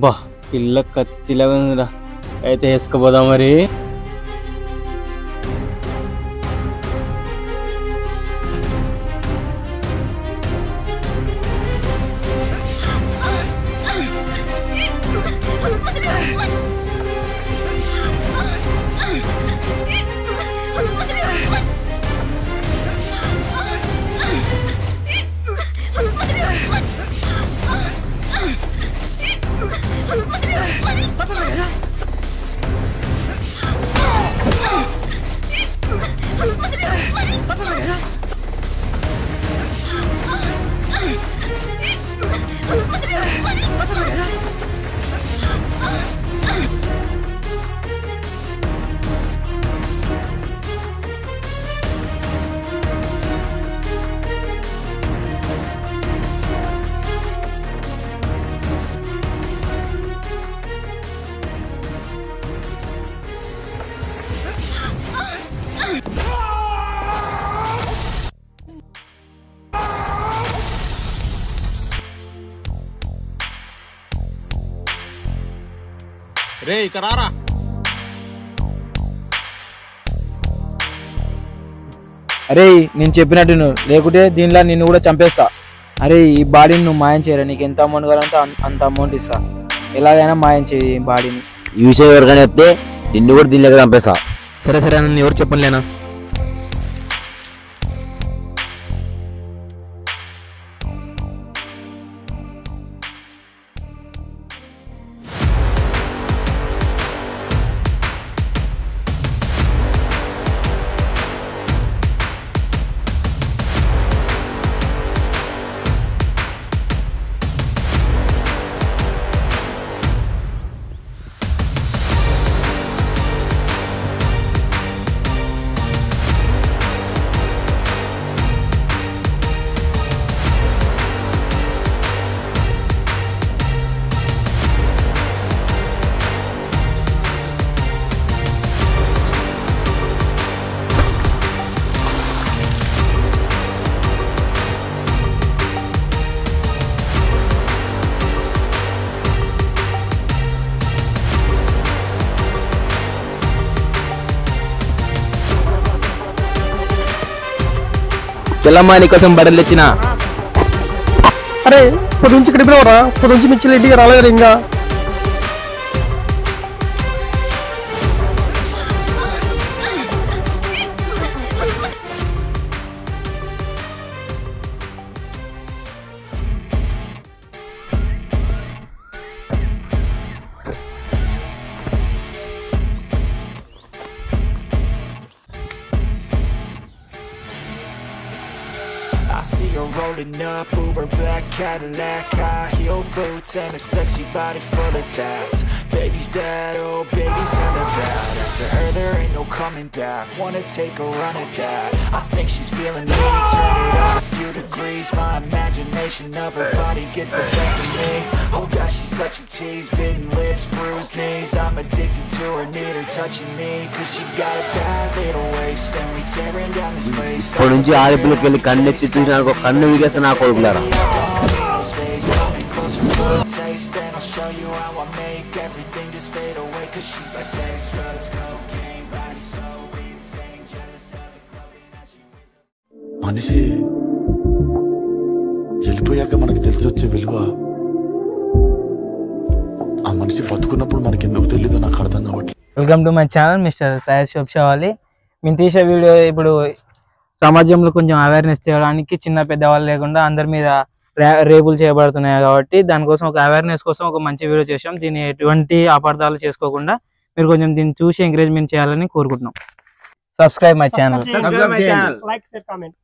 బా పిల్ల కత్తిలాగా ఉందిరా, అయితే వేసుకుపోదాం మరి. రే ఇక్కడ రారా. అరే నేను చెప్పినట్టు నువ్వు లేకుంటే దీనిలో నిన్ను కూడా చంపేస్తా. అరే ఈ బాడీని నువ్వు మాయం చేయరా, నీకు ఎంత అమౌంట్ కావాలంటే అంత అమౌంట్ ఇస్తా. ఎలాగైనా మాయం చేయి ఈ బాడీని. ఈ విషయం ఎవరికైనా చెప్తే నిన్ను కూడా దీనిలోకి చంపేస్తా. సరే సరే నన్ను ఎవరు చెప్పలేనా. చెల్లమ్మ నీకోసం బట్టలు తెచ్చిన. అరే పొద్దు నుంచి ఇక్కడ పిలవరా, పొద్దు నుంచి మిర్చిలు ఇంటికి రాలేదు ఇంకా. I see her rolling up, Uber black Cadillac, high heel boots and a sexy body full of tats. Baby's bad, oh baby's hella bad. After her there ain't no coming back. Wanna take a run at that? I think she's feeling me. Turn it up a few degrees. My imagination of her body gets the best of me. Oh gosh, she's such a tease. Bitten lips, bruised knees. I'm addicted to her, need her touching me. Cause she got a bad little waist and we tearing down this place. ఇప్పుడు నుంచి ఆడపిల్లకి వెళ్ళి కన్ను ఎత్తి చూసిన కన్ను విగేస్తా నా కొడుకులారా. మనిషి వెళ్ళిపోయాక మనకి తెలిసి వచ్చే విలువ ఆ మనిషి బతుకున్నప్పుడు మనకి ఎందుకు తెలీదో నాకు అర్థం కావట్లేదు. Welcome to my channel mister Syed Shobhavali. మేము తీసే వీడియో ఇప్పుడు సమాజంలో కొంచెం అవేర్నెస్ చేయడానికి చిన్న పెద్ద వాళ్ళు లేకుండా అందరి మీద రేపులు చేయబడుతున్నాయి కాబట్టి దానికోసం ఒక అవేర్నెస్ కోసం ఒక మంచి వీడియో చేసాం. దీన్ని ఎటువంటి అపార్థాలు చేసుకోకుండా మీరు కొంచెం దీన్ని చూసి ఎంకరేజ్మెంట్ చేయాలని కోరుకుంటున్నాం. Subscribe my channel. Like share comment.